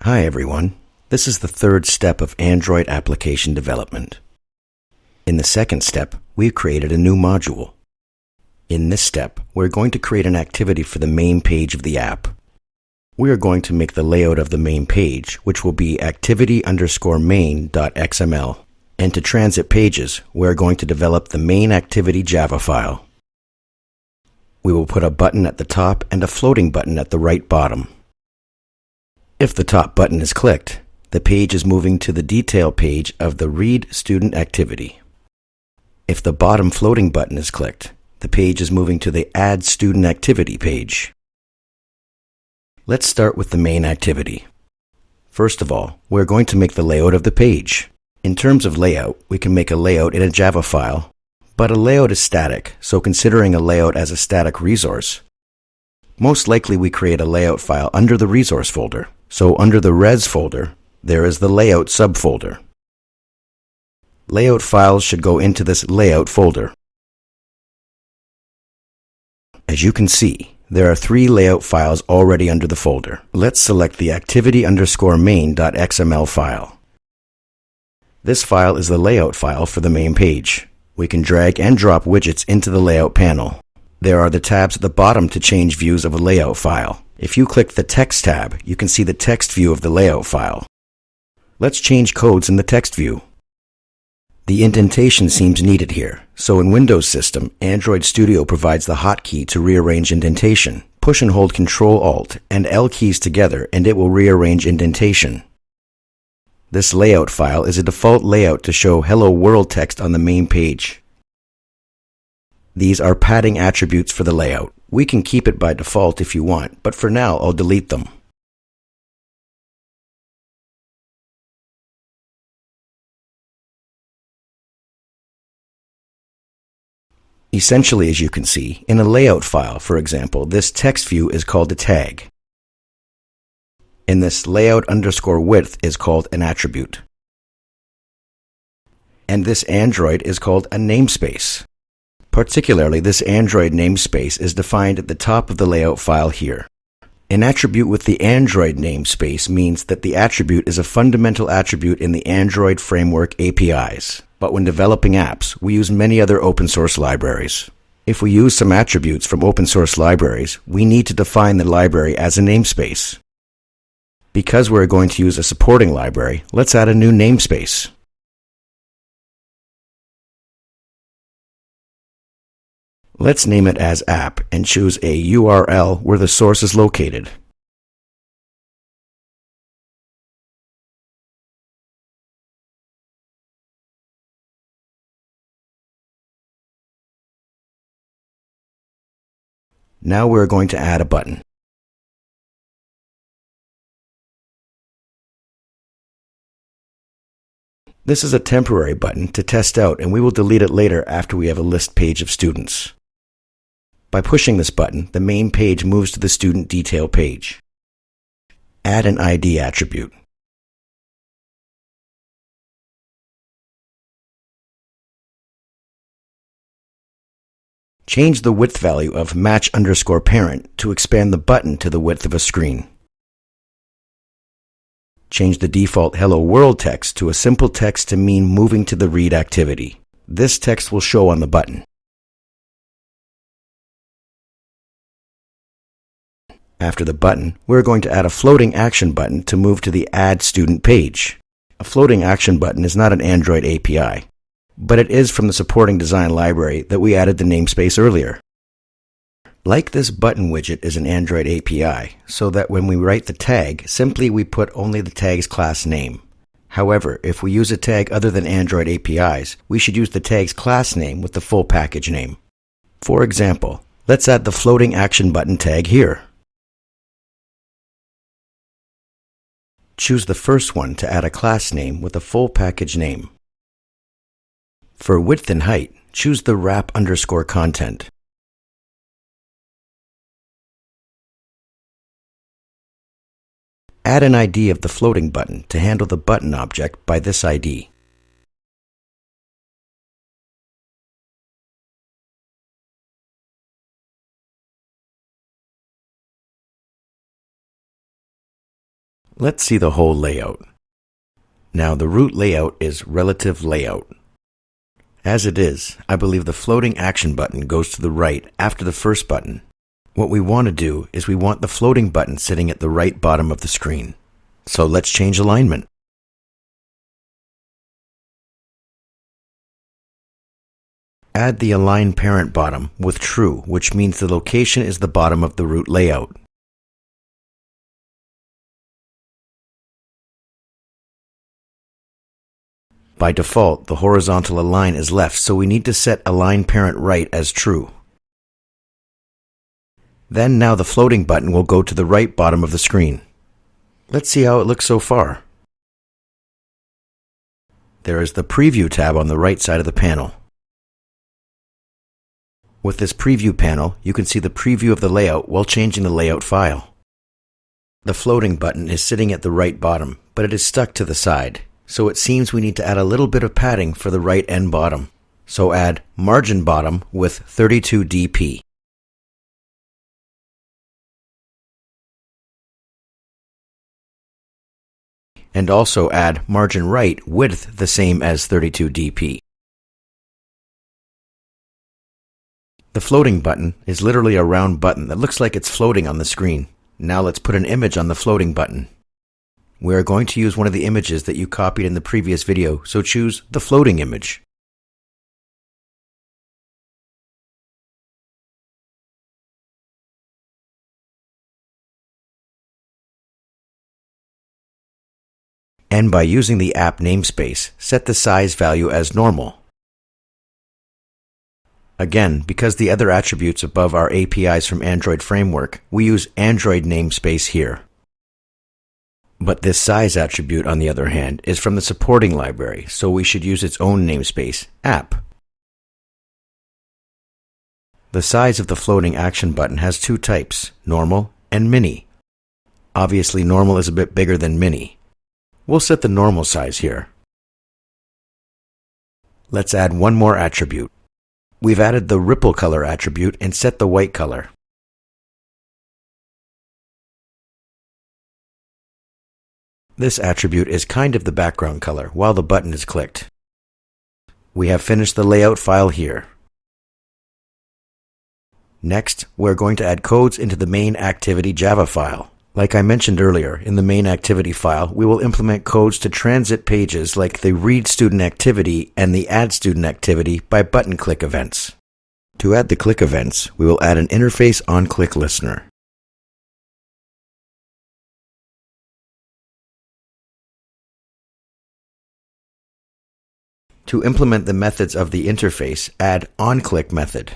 Hi everyone. This is the third step of Android application development. In the second step, we've created a new module. In this step, we're going to create an activity for the main page of the app. We are going to make the layout of the main page, which will be activity_main.xml. And to transit pages, we're going to develop the MainActivity Java file. We will put a button at the top and a floating button at the right bottom. If the top button is clicked, the page is moving to the detail page of the Read Student Activity. If the bottom floating button is clicked, the page is moving to the Add Student Activity page. Let's start with the main activity. First of all, we're going to make the layout of the page. In terms of layout, we can make a layout in a Java file, but a layout is static, so considering a layout as a static resource, most likely we create a layout file under the resource folder. So under the res folder, there is the layout subfolder. Layout files should go into this layout folder. As you can see, there are 3 layout files already under the folder. Let's select the activity_main.xml file. This file is the layout file for the main page. We can drag and drop widgets into the layout panel. There are the tabs at the bottom to change views of a layout file. If you click the Text tab, you can see the text view of the layout file. Let's change codes in the text view. The indentation seems needed here, so in Windows System, Android Studio provides the hotkey to rearrange indentation. Push and hold Ctrl-Alt and L keys together and it will rearrange indentation. This layout file is a default layout to show Hello World text on the main page. These are padding attributes for the layout. We can keep it by default if you want, but for now I'll delete them. Essentially, as you can see, in a layout file, for example, this text view is called a tag. And this layout_width is called an attribute. And this Android is called a namespace. Particularly, this Android namespace is defined at the top of the layout file here. An attribute with the Android namespace means that the attribute is a fundamental attribute in the Android framework APIs. But when developing apps, we use many other open source libraries. If we use some attributes from open source libraries, we need to define the library as a namespace. Because we're going to use a supporting library, let's add a new namespace. Let's name it as app and choose a URL where the source is located. Now we're going to add a button. This is a temporary button to test out and we will delete it later after we have a list page of students. By pushing this button, the main page moves to the student detail page. Add an ID attribute. Change the width value of match_parent to expand the button to the width of a screen. Change the default Hello World text to a simple text to mean moving to the read activity. This text will show on the button. After the button, we're going to add a floating action button to move to the Add Student page. A floating action button is not an Android API, but it is from the supporting design library that we added the namespace earlier. Like this button widget is an Android API, so that when we write the tag, simply we put only the tag's class name. However, if we use a tag other than Android APIs, we should use the tag's class name with the full package name. For example, let's add the floating action button tag here. Choose the first one to add a class name with a full package name. For width and height, choose the wrap_content. Add an ID of the floating button to handle the button object by this ID. Let's see the whole layout. Now the root layout is relative layout. As it is, I believe the floating action button goes to the right after the first button. What we want to do is we want the floating button sitting at the right bottom of the screen. So let's change alignment. Add the align parent bottom with true, which means the location is the bottom of the root layout. By default, the horizontal align is left, so we need to set align parent right as true. Then now the floating button will go to the right bottom of the screen. Let's see how it looks so far. There is the Preview tab on the right side of the panel. With this Preview panel, you can see the preview of the layout while changing the layout file. The floating button is sitting at the right bottom, but it is stuck to the side, so it seems we need to add a little bit of padding for the right and bottom. So add margin bottom with 32 dp. And also add margin right width the same as 32 dp. The floating button is literally a round button that looks like it's floating on the screen. Now let's put an image on the floating button. We are going to use one of the images that you copied in the previous video, so choose the floating image. And by using the app namespace, set the size value as normal. Again, because the other attributes above are APIs from Android Framework, we use Android namespace here. But this size attribute, on the other hand, is from the supporting library, so we should use its own namespace, app. The size of the floating action button has two types, normal and mini. Obviously, normal is a bit bigger than mini. We'll set the normal size here. Let's add one more attribute. We've added the ripple color attribute and set the white color. This attribute is kind of the background color while the button is clicked. We have finished the layout file here. Next, we're going to add codes into the MainActivity Java file. Like I mentioned earlier, in the MainActivity file, we will implement codes to transit pages like the Read Student Activity and the Add Student Activity by button click events. To add the click events, we will add an interface onClick listener. To implement the methods of the interface, add onClick method.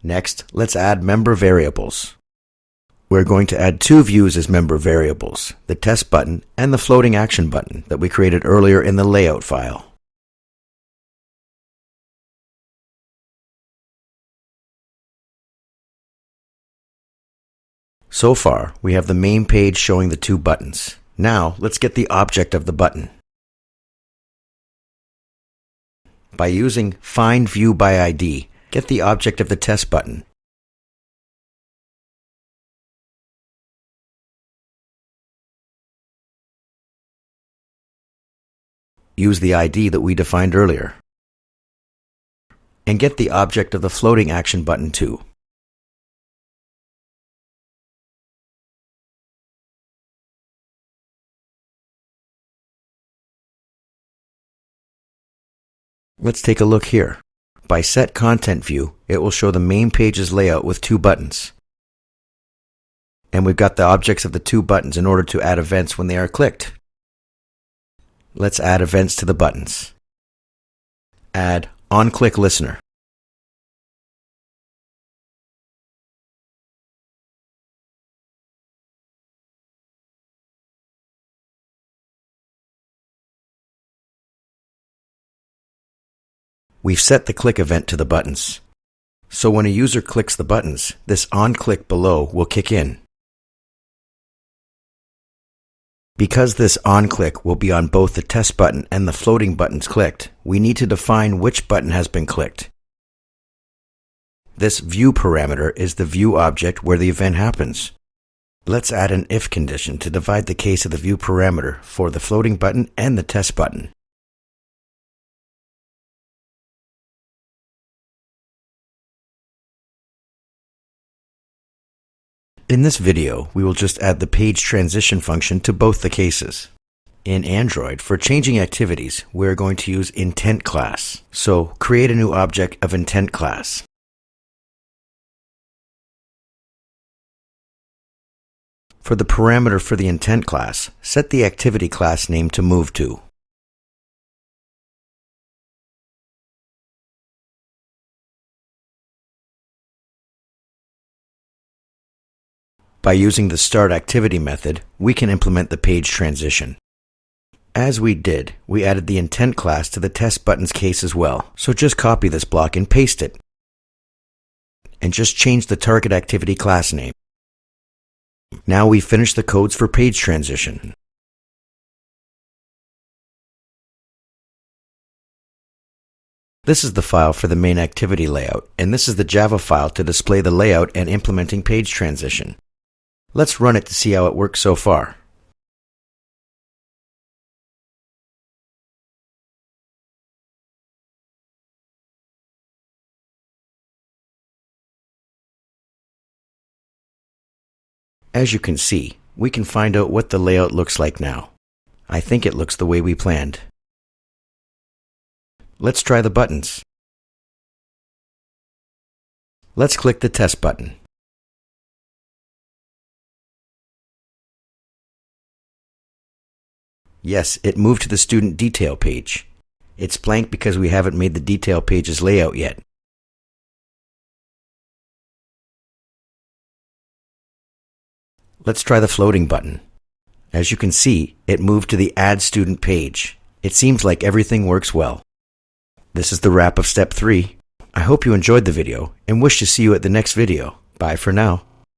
Next, let's add member variables. We're going to add two views as member variables, the test button and the floating action button that we created earlier in the layout file. So far, we have the main page showing the two buttons. Now, let's get the object of the button. By using Find View by ID, get the object of the test button. Use the ID that we defined earlier. And get the object of the floating action button too. Let's take a look here. By Set Content View, it will show the main page's layout with two buttons. And we've got the objects of the two buttons in order to add events when they are clicked. Let's add events to the buttons. Add onClick listener. We've set the click event to the buttons. So when a user clicks the buttons, this onClick below will kick in. Because this onClick will be on both the test button and the floating buttons clicked, we need to define which button has been clicked. This view parameter is the view object where the event happens. Let's add an if condition to divide the case of the view parameter for the floating button and the test button. In this video, we will just add the page transition function to both the cases. In Android, for changing activities, we're going to use intent class. So create a new object of intent class. For the parameter for the intent class, set the activity class name to move to. By using the startActivity method, we can implement the page transition. As we did, we added the intent class to the test button's case as well. So just copy this block and paste it. And just change the target activity class name. Now we've finished the codes for page transition. This is the file for the MainActivity layout, and this is the Java file to display the layout and implementing page transition. Let's run it to see how it works so far. As you can see, we can find out what the layout looks like now. I think it looks the way we planned. Let's try the buttons. Let's click the test button. Yes, it moved to the student detail page. It's blank because we haven't made the detail page's layout yet. Let's try the floating button. As you can see, it moved to the Add Student page. It seems like everything works well. This is the wrap of Step 3. I hope you enjoyed the video and wish to see you at the next video. Bye for now.